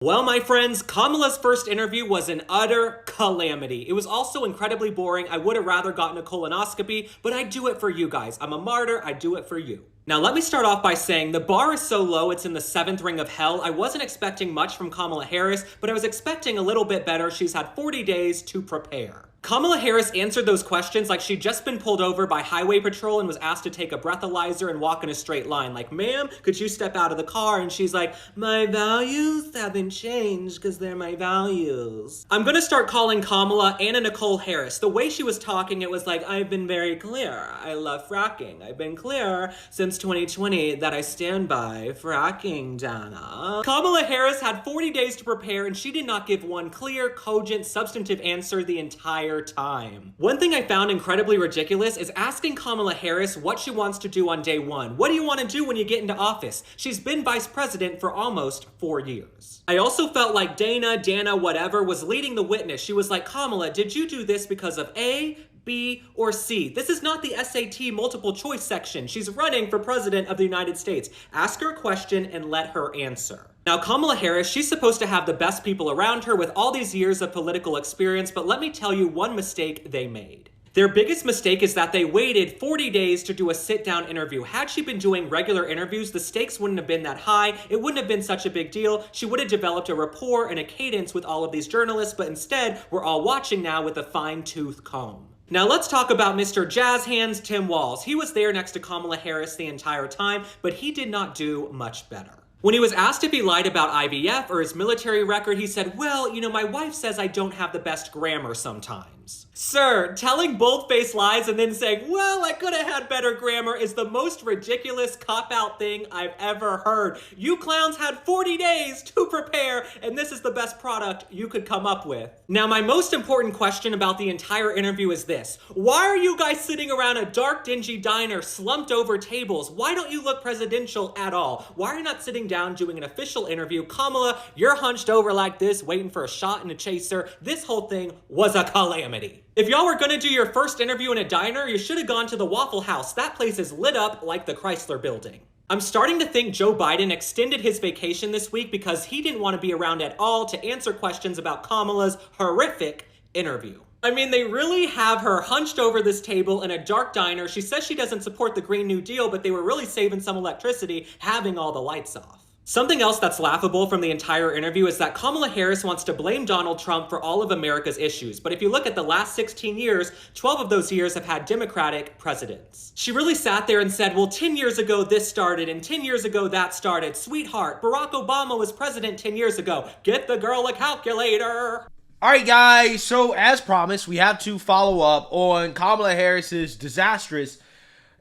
Well, my friends, Kamala's first interview was an utter calamity. It was also incredibly boring. I would have rather gotten a colonoscopy, but I do it for you guys. I'm a martyr. I do it for you. Now, let me start off by saying the bar is so low, it's in the 7th ring of hell. I wasn't expecting much from Kamala Harris, but I was expecting a little bit better. She's had 40 days to prepare. Kamala Harris answered those questions like she'd just been pulled over by highway patrol and was asked to take a breathalyzer and walk in a straight line. Like, ma'am, could you step out of the car? And she's like, my values haven't changed because they're my values. I'm gonna start calling Kamala Anna Nicole Harris. The way she was talking, it was like, I've been very clear. I love fracking. I've been clear since 2020 that I stand by fracking, Dana. Kamala Harris had 40 days to prepare and she did not give one clear, cogent, substantive answer the entire time. One thing I found incredibly ridiculous is asking Kamala Harris what she wants to do on day one. What do you want to do when you get into office? She's been vice president for almost 4 years. I also felt like Dana, whatever, was leading the witness. She was like, Kamala, did you do this because of A, B, or C? This is not the SAT multiple choice section. She's running for president of the United States. Ask her a question and let her answer. Now, Kamala Harris, she's supposed to have the best people around her with all these years of political experience, but let me tell you one mistake they made. Their biggest mistake is that they waited 40 days to do a sit-down interview. Had she been doing regular interviews, the stakes wouldn't have been that high. It wouldn't have been such a big deal. She would have developed a rapport and a cadence with all of these journalists, but instead, we're all watching now with a fine-tooth comb. Now let's talk about Mr. Jazz Hands Tim Walz. He was there next to Kamala Harris the entire time, but he did not do much better. When he was asked if he lied about IVF or his military record, he said, well, you know, my wife says I don't have the best grammar sometimes. Sir, telling bold-faced lies and then saying, well, I could have had better grammar is the most ridiculous cop-out thing I've ever heard. You clowns had 40 days to prepare, and this is the best product you could come up with. Now, my most important question about the entire interview is this. Why are you guys sitting around a dark, dingy diner slumped over tables? Why don't you look presidential at all? Why are you not sitting down doing an official interview? Kamala, you're hunched over like this, waiting for a shot and a chaser. This whole thing was a calamity. If y'all were gonna do your first interview in a diner, you should have gone to the Waffle House. That place is lit up like the Chrysler Building. I'm starting to think Joe Biden extended his vacation this week because he didn't want to be around at all to answer questions about Kamala's horrific interview. I mean, they really have her hunched over this table in a dark diner. She says she doesn't support the Green New Deal, but they were really saving some electricity having all the lights off. Something else that's laughable from the entire interview is that Kamala Harris wants to blame Donald Trump for all of America's issues. But if you look at the last 16 years, 12 of those years have had Democratic presidents. She really sat there and said, well, 10 years ago this started, and 10 years ago that started. Sweetheart, Barack Obama was president 10 years ago. Get the girl a calculator. All right, guys. So as promised, we have to follow up on Kamala Harris's disastrous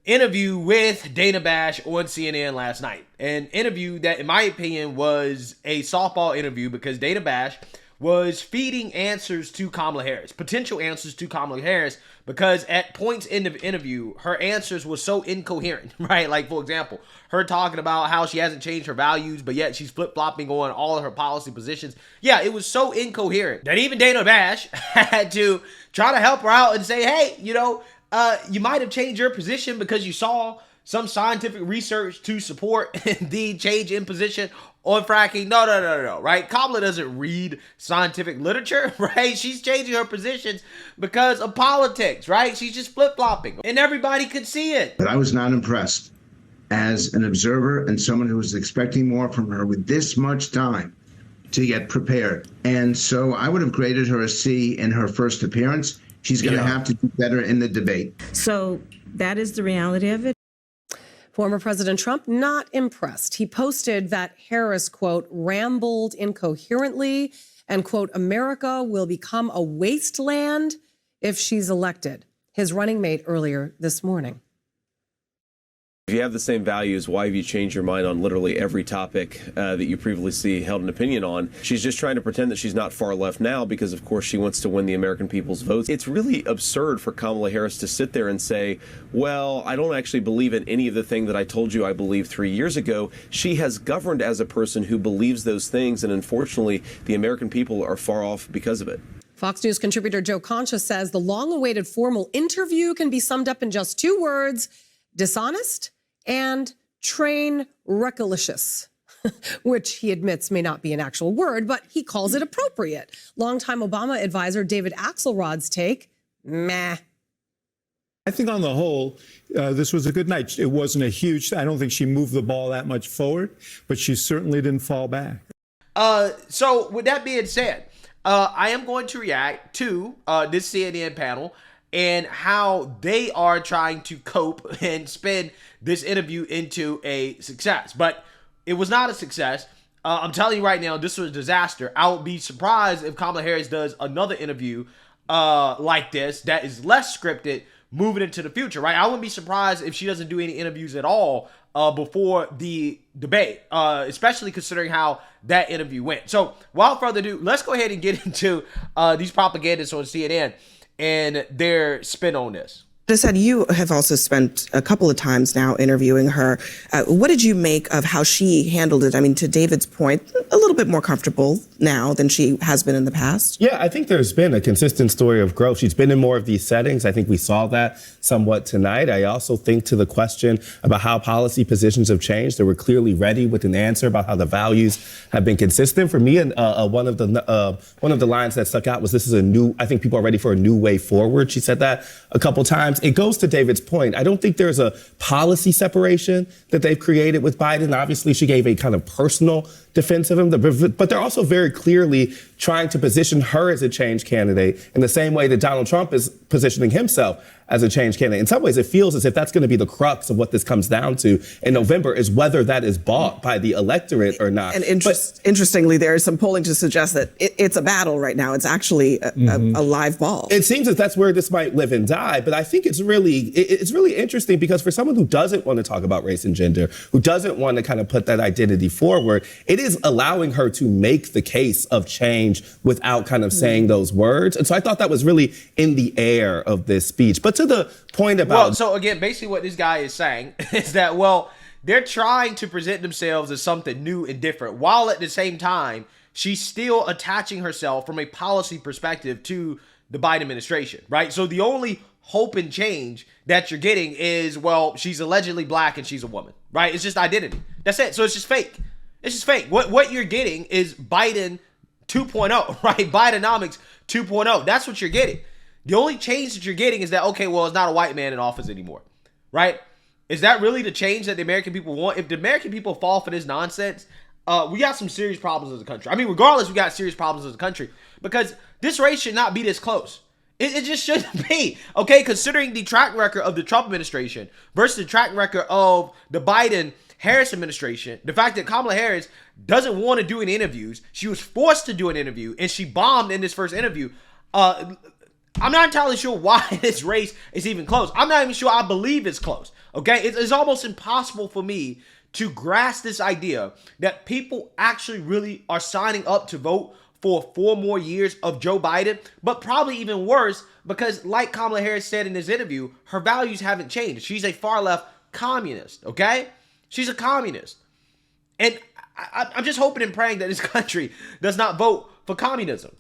interview with Dana Bash on CNN last night. An interview that, in my opinion, was a softball interview because Dana Bash was feeding answers to Kamala Harris, potential answers to Kamala Harris, because at points in the interview, her answers were so incoherent, right? Like, for example, her talking about how she hasn't changed her values, but yet she's flip-flopping on all of her policy positions. Yeah, it was so incoherent that even Dana Bash had to try to help her out and say, hey, you know, you might have changed your position because you saw some scientific research to support the change in position on fracking. No, right? Kamala doesn't read scientific literature, right? She's changing her positions because of politics, right? She's just flip-flopping, and everybody could see it. But I was not impressed as an observer and someone who was expecting more from her with this much time to get prepared. And so I would have graded her a C in her first appearance. She's going to have to do better in the debate. So that is the reality of it. Former President Trump not impressed. He posted that Harris, quote, rambled incoherently and, quote, America will become a wasteland if she's elected. His running mate earlier this morning. If you have the same values, why have you changed your mind on literally every topic that you previously held an opinion on? She's just trying to pretend that she's not far left now because, of course, she wants to win the American people's votes. It's really absurd for Kamala Harris to sit there and say, well, I don't actually believe in any of the thing that I told you I believed 3 years ago. She has governed as a person who believes those things, and unfortunately, the American people are far off because of it. Fox News contributor Joe Concha says the long-awaited formal interview can be summed up in just 2 words: dishonest and train wreckalicious. which he admits may not be an actual word, but he calls it appropriate. Longtime Obama advisor David Axelrod's take, meh. I think on the whole, this was a good night. It wasn't a huge, I don't think she moved the ball that much forward, but she certainly didn't fall back. So with that being said, I am going to react to this CNN panel and how they are trying to cope and spin this interview into a success. But it was not a success. I'm telling you right now, this was a disaster. I would be surprised if Kamala Harris does another interview like this that is less scripted moving into the future, right? I wouldn't be surprised if she doesn't do any interviews at all before the debate, especially considering how that interview went. So without further ado, let's go ahead and get into these propagandists on CNN and their spin on this. Said you have also spent a couple of times now interviewing her. What did you make of how she handled it? I mean, to David's point, a little bit more comfortable now than she has been in the past. Yeah, I think there's been a consistent story of growth. She's been in more of these settings. I think we saw that somewhat tonight. I also think to the question about how policy positions have changed, they were clearly ready with an answer about how the values have been consistent. For me, one of the lines that stuck out was, "This is a new. I think people are ready for a new way forward." She said that a couple times. It goes to David's point. I don't think there's a policy separation that they've created with Biden. Obviously, she gave a kind of personal defense of him, but they're also very clearly trying to position her as a change candidate in the same way that Donald Trump is positioning himself as a change candidate. In some ways, it feels as if that's going to be the crux of what this comes down to in November, is whether that is bought by the electorate or not. And interestingly, there is some polling to suggest that it's a battle right now. It's actually a live ball. It seems that that's where this might live and die, but I think it's really interesting because for someone who doesn't want to talk about race and gender, who doesn't want to kind of put that identity forward, it is allowing her to make the case of change without kind of saying those words. And so I thought that was really in the air of this speech. But to the point about... Well, so again, basically what this guy is saying is that, well, they're trying to present themselves as something new and different, while at the same time, she's still attaching herself from a policy perspective to the Biden administration, right? So the only hope and change that you're getting is, well, she's allegedly black and she's a woman, right? It's just identity. That's it. So it's just fake. It's just fake. What you're getting is Biden 2.0, right? Bidenomics 2.0. That's what you're getting. The only change that you're getting is that, okay, well, it's not a white man in office anymore, right? Is that really the change that the American people want? If the American people fall for this nonsense, we got some serious problems as a country. I mean, regardless, we got serious problems as a country because this race should not be this close. It just shouldn't be, okay? Considering the track record of the Trump administration versus the track record of the Biden-Harris administration, the fact that Kamala Harris doesn't want to do any interviews, she was forced to do an interview, and she bombed in this first interview. I'm not entirely sure why this race is even close. I'm not even sure I believe it's close, okay? It's almost impossible for me to grasp this idea that people actually really are signing up to vote for 4 more years of Joe Biden, but probably even worse because, like Kamala Harris said in this interview, her values haven't changed. She's a far-left communist, okay? She's a communist. And I'm just hoping and praying that this country does not vote for communism.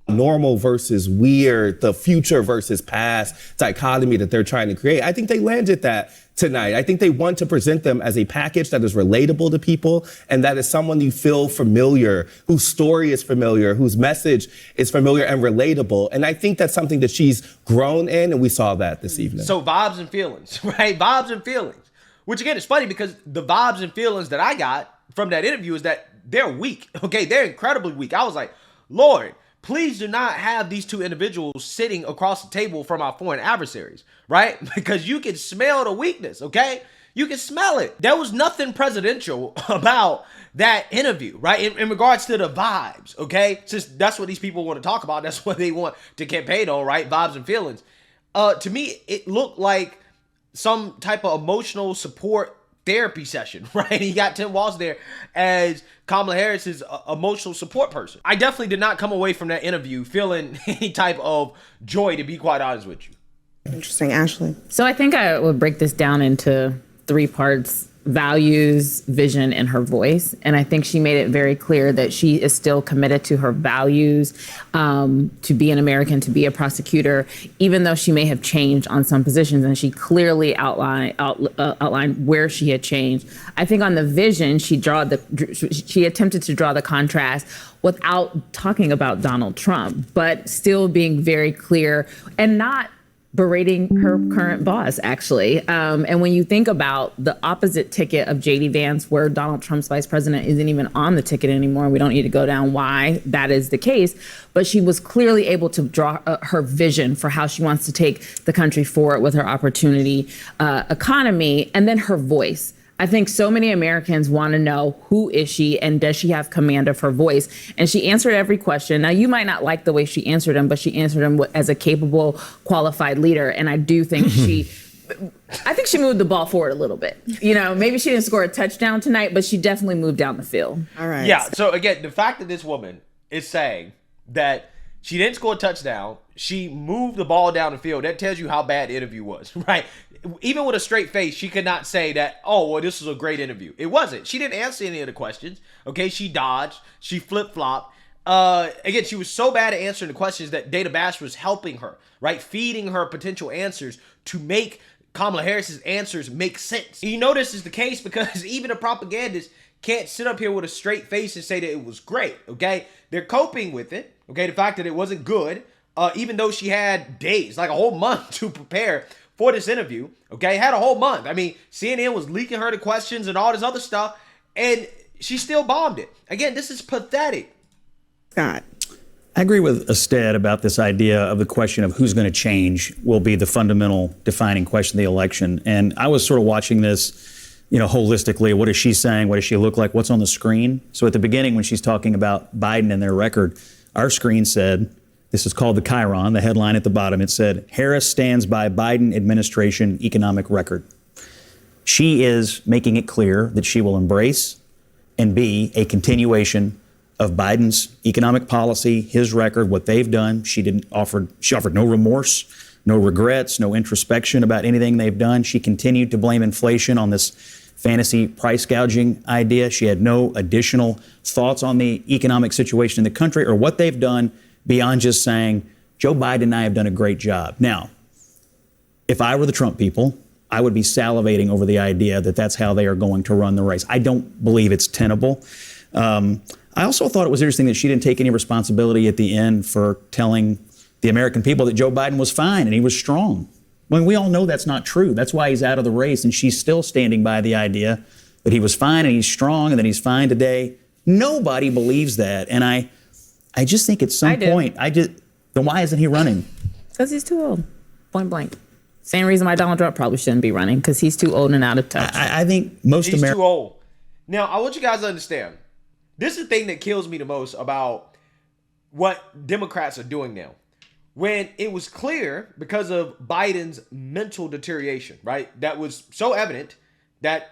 Normal versus weird, the future versus past dichotomy that they're trying to create. I think they landed that tonight. I think they want to present them as a package that is relatable to people and that is someone you feel familiar, whose story is familiar, whose message is familiar and relatable. And I think that's something that she's grown in, and we saw that this evening. So vibes and feelings, right? Vibes and feelings. Which again is funny because the vibes and feelings that I got from that interview is that they're weak, okay? They're incredibly weak. I was like, Lord, please do not have these two individuals sitting across the table from our foreign adversaries, right? Because you can smell the weakness, okay? You can smell it. There was nothing presidential about that interview, right? In regards to the vibes, okay? Since that's what these people want to talk about. That's what they want to campaign on, right? Vibes and feelings. To me, it looked like some type of emotional support therapy session, right? He got Tim Walz there as Kamala Harris's emotional support person. I definitely did not come away from that interview feeling any type of joy, to be quite honest with you. Interesting. Ashley? So I think I would break this down into 3 parts. values, vision, and her voice. And I think she made it very clear that she is still committed to her values, to be an American, to be a prosecutor, even though she may have changed on some positions. And she clearly outlined where she had changed. I think on the vision, she attempted to draw the contrast without talking about Donald Trump, but still being very clear and not berating her current boss, actually. And when you think about the opposite ticket of JD Vance, where Donald Trump's vice president isn't even on the ticket anymore, we don't need to go down why that is the case, but she was clearly able to draw her vision for how she wants to take the country forward with her opportunity economy, and then her voice. I think so many Americans want to know, who is she and does she have command of her voice? And she answered every question. Now, you might not like the way she answered them, but she answered them as a capable, qualified leader. And I do think she moved the ball forward a little bit. You know, maybe she didn't score a touchdown tonight, but she definitely moved down the field. All right. Yeah. So again, the fact that this woman is saying that she didn't score a touchdown, she moved the ball down the field, that tells you how bad the interview was, right? Even with a straight face, she could not say that, oh, well, this was a great interview. It wasn't. She didn't answer any of the questions. Okay, she dodged. She flip-flopped. Again, she was so bad at answering the questions that Dana Bash was helping her, right? Feeding her potential answers to make Kamala Harris's answers make sense. You know this is the case because even a propagandist can't sit up here with a straight face and say that it was great, okay? They're coping with it, okay? The fact that it wasn't good, even though she had days, like a whole month to prepare for this interview, okay? Had a whole month. I mean, CNN was leaking her the questions and all this other stuff, and she still bombed it. Again, this is pathetic. Scott. I agree with Ested about this idea of the question of who's going to change will be the fundamental defining question of the election. And I was sort of watching this, you know, holistically. What is she saying? What does she look like? What's on the screen? So at the beginning, when she's talking about Biden and their record, our screen said, this is called the Chiron, the headline at the bottom. It said, Harris stands by Biden administration economic record. She is making it clear that she will embrace and be a continuation of Biden's economic policy, his record, what they've done. She offered no remorse, no regrets, no introspection about anything they've done. She continued to blame inflation on this fantasy price gouging idea. She had no additional thoughts on the economic situation in the country or what they've done beyond just saying, Joe Biden and I have done a great job. Now, if I were the Trump people, I would be salivating over the idea that that's how they are going to run the race. I don't believe it's tenable. I also thought it was interesting that she didn't take any responsibility at the end for telling the American people that Joe Biden was fine and he was strong. I mean, we all know that's not true. That's why he's out of the race, and she's still standing by the idea that he was fine and he's strong and that he's fine today. Nobody believes that, and I just think at some point, then why isn't he running? Because he's too old, point blank. Same reason why Donald Trump probably shouldn't be running, because he's too old and out of touch. I think most He's too old. Now, I want you guys to understand, this is the thing that kills me the most about what Democrats are doing now. When it was clear, because of Biden's mental deterioration, right? That was so evident that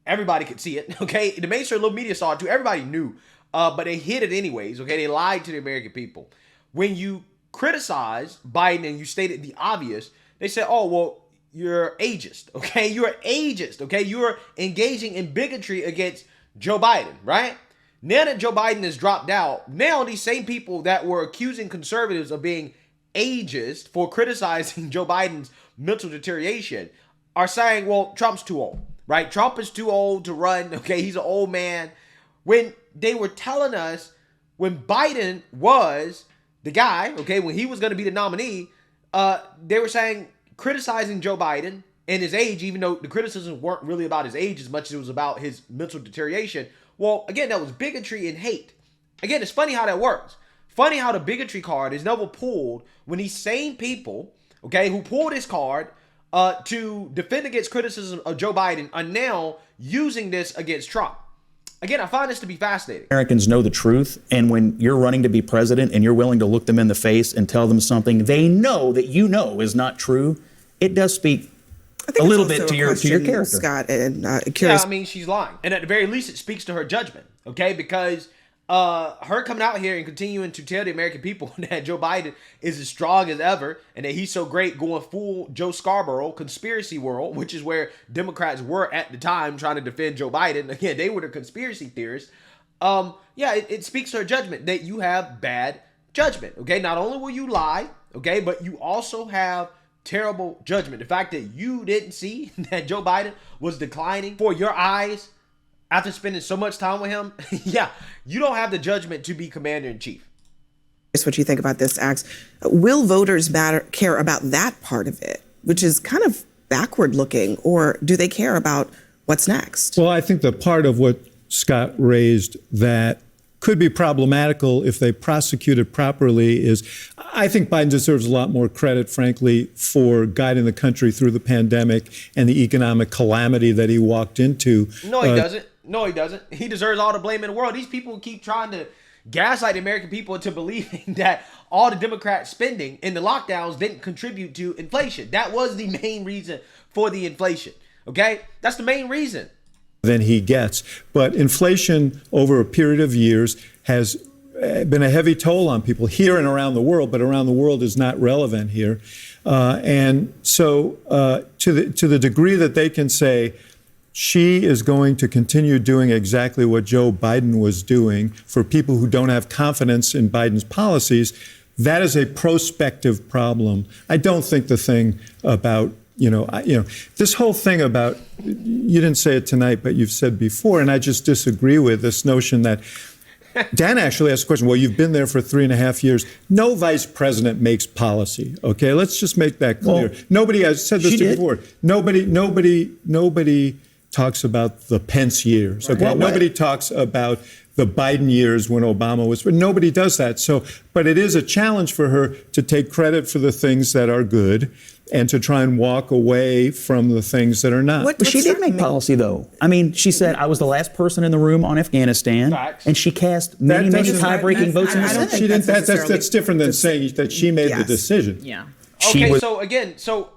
everybody could see it, okay? The mainstream little media saw it too. Everybody knew. But they hid it anyways, okay? They lied to the American people. When you criticize Biden and you stated the obvious, they said, oh, well, you're ageist, okay? You're ageist, okay? You're engaging in bigotry against Joe Biden, right? Now that Joe Biden has dropped out, now these same people that were accusing conservatives of being ageist for criticizing Joe Biden's mental deterioration are saying, well, Trump's too old, right? Trump is too old to run, okay? He's an old man. When they were telling us when Biden was the guy, okay, when he was going to be the nominee, they were saying, criticizing Joe Biden and his age, even though the criticisms weren't really about his age as much as it was about his mental deterioration. Well, again, that was bigotry and hate. Again, it's funny how that works. Funny how the bigotry card is never pulled when these same people, okay, who pulled this card to defend against criticism of Joe Biden are now using this against Trump. Again, I find this to be fascinating. Americans know the truth, and when you're running to be president and you're willing to look them in the face and tell them something they know that you know is not true, it does speak a little bit to your character. Scott, and curious. Yeah, I mean, she's lying. And at the very least, it speaks to her judgment, okay? Because her coming out here and continuing to tell the American people that Joe Biden is as strong as ever and that he's so great, going full Joe Scarborough conspiracy world, which is where Democrats were at the time trying to defend Joe Biden. Again, they were the conspiracy theorists. It speaks to her judgment that you have bad judgment. Okay, not only will you lie, okay, but you also have terrible judgment. The fact that you didn't see that Joe Biden was declining for your eyes after spending so much time with him, you don't have the judgment to be commander-in-chief. Here's what you think about this, Axe. Will voters care about that part of it, which is kind of backward-looking, or do they care about what's next? Well, I think the part of what Scott raised that could be problematical if they prosecute it properly is, I think Biden deserves a lot more credit, frankly, for guiding the country through the pandemic and the economic calamity that he walked into. No, he doesn't. No, he doesn't. He deserves all the blame in the world. These people keep trying to gaslight the American people into believing that all the Democrat spending in the lockdowns didn't contribute to inflation. That was the main reason for the inflation. Okay? That's the main reason. Than he gets. But inflation over a period of years has been a heavy toll on people here and around the world, but around the world is not relevant here. And so to the degree that they can say, she is going to continue doing exactly what Joe Biden was doing for people who don't have confidence in Biden's policies, that is a prospective problem. I don't think the thing about, this whole thing about, you didn't say it tonight, but you've said before, and I just disagree with this notion that, Dan actually asked a question, well, you've been there for 3.5 years. No vice president makes policy, okay? Let's just make that clear. Well, nobody, I said this before, nobody talks about the Pence years, okay? Well, nobody talks about the Biden years when Obama was, but nobody does that. So, but it is a challenge for her to take credit for the things that are good and to try and walk away from the things that are not. But she did make policy, though. I mean, she said, I was the last person in the room on Afghanistan, and she cast many tie-breaking votes in the Senate. She didn't, that's different than saying that she made the decision. Yeah. Okay, so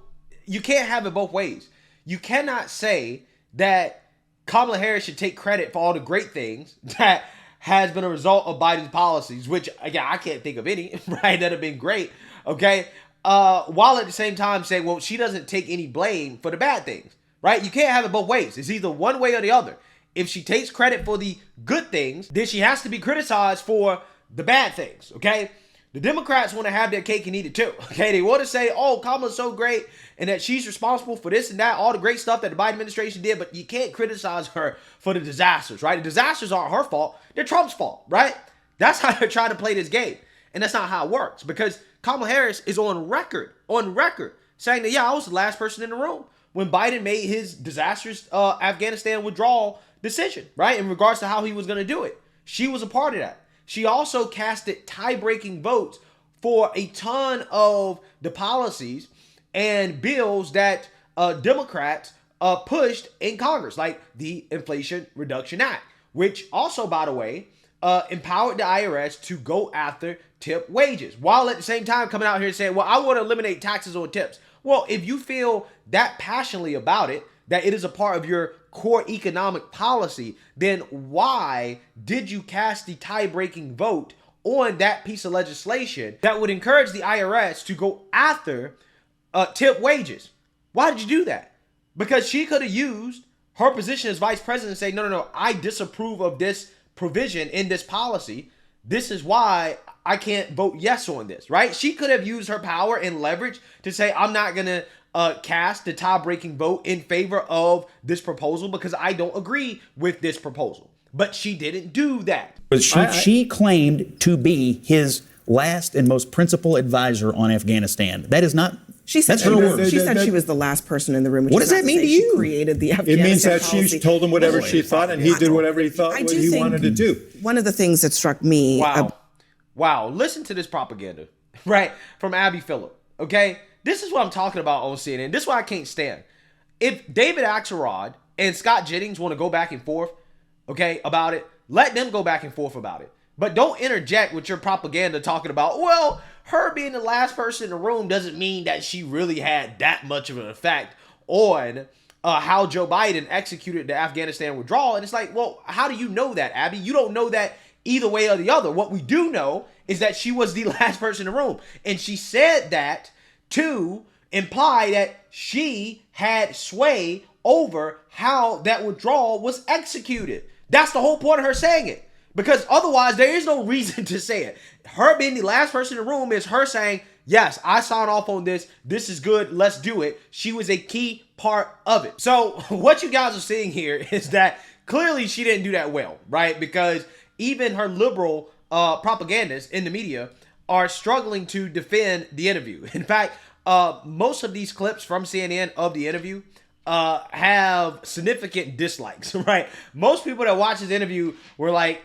you can't have it both ways. You cannot say that Kamala Harris should take credit for all the great things that has been a result of Biden's policies, which, again, I can't think of any, right, that have been great, okay? While at the same time saying, well, she doesn't take any blame for the bad things, right? You can't have it both ways. It's either one way or the other. If she takes credit for the good things, then she has to be criticized for the bad things, okay? The Democrats want to have their cake and eat it too, okay? They want to say, oh, Kamala's so great and that she's responsible for this and that, all the great stuff that the Biden administration did, but you can't criticize her for the disasters, right? The disasters aren't her fault. They're Trump's fault, right? That's how they're trying to play this game. And that's not how it works, because Kamala Harris is on record, saying that, I was the last person in the room when Biden made his disastrous Afghanistan withdrawal decision, right? In regards to how he was going to do it. She was a part of that. She also casted tie-breaking votes for a ton of the policies and bills that Democrats pushed in Congress, like the Inflation Reduction Act, which also, by the way, empowered the IRS to go after tip wages, while at the same time coming out here and saying, well, I want to eliminate taxes on tips. Well, if you feel that passionately about it, that it is a part of your core economic policy, then why did you cast the tie-breaking vote on that piece of legislation that would encourage the IRS to go after tip wages? Why did you do that? Because she could have used her position as vice president and say, no, I disapprove of this provision in this policy. This is why I can't vote yes on this, right? She could have used her power and leverage to say, I'm not going to cast the tie-breaking vote in favor of this proposal because I don't agree with this proposal. But she didn't do that. But she claimed to be his last and most principal advisor on Afghanistan. That is not. She said she was the last person in the room. What does that mean to you? She created the Afghanistan It means that policy. she told him whatever she thought, and he did whatever he thought he wanted to do. One of the things that struck me. Wow. Listen to this propaganda, right? From Abby Phillip. Okay. This is what I'm talking about on CNN. This is what I can't stand. If David Axelrod and Scott Jennings want to go back and forth, okay, about it, let them go back and forth about it. But don't interject with your propaganda talking about, well, her being the last person in the room doesn't mean that she really had that much of an effect on how Joe Biden executed the Afghanistan withdrawal. And it's like, well, how do you know that, Abby? You don't know that either way or the other. What we do know is that she was the last person in the room. And she said that to imply that she had sway over how that withdrawal was executed. That's the whole point of her saying it. Because otherwise, there is no reason to say it. Her being the last person in the room is her saying, yes, I signed off on this. This is good. Let's do it. She was a key part of it. So what you guys are seeing here is that clearly she didn't do that well, right? Because even her liberal propagandists in the media are struggling to defend the interview. In fact, most of these clips from CNN of the interview have significant dislikes, right? Most people that watch this interview were like,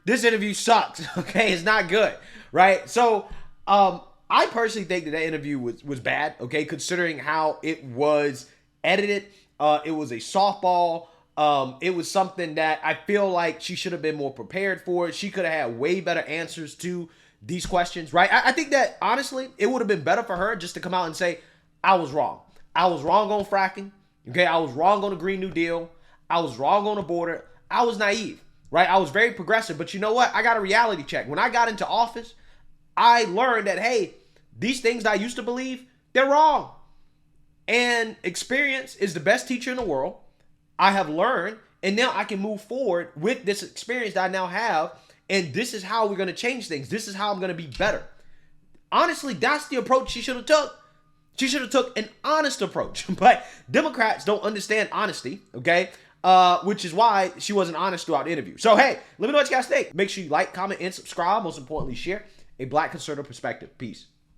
this interview sucks, okay? It's not good, right? So I personally think that interview was bad, okay? Considering how it was edited. It was a softball. It was something that I feel like she should have been more prepared for. She could have had way better answers to these questions, right? I think that, honestly, it would have been better for her just to come out and say, I was wrong. I was wrong on fracking, okay? I was wrong on the Green New Deal. I was wrong on the border. I was naive, right? I was very progressive, but you know what? I got a reality check. When I got into office, I learned that, hey, these things that I used to believe, they're wrong. And experience is the best teacher in the world. I have learned, and now I can move forward with this experience that I now have, and this is how we're going to change things. This is how I'm going to be better. Honestly, that's the approach she should have took. She should have took an honest approach, but Democrats don't understand honesty, okay? Which is why she wasn't honest throughout the interview. So, hey, let me know what you guys think. Make sure you like, comment, and subscribe. Most importantly, share a Black conservative perspective. Peace.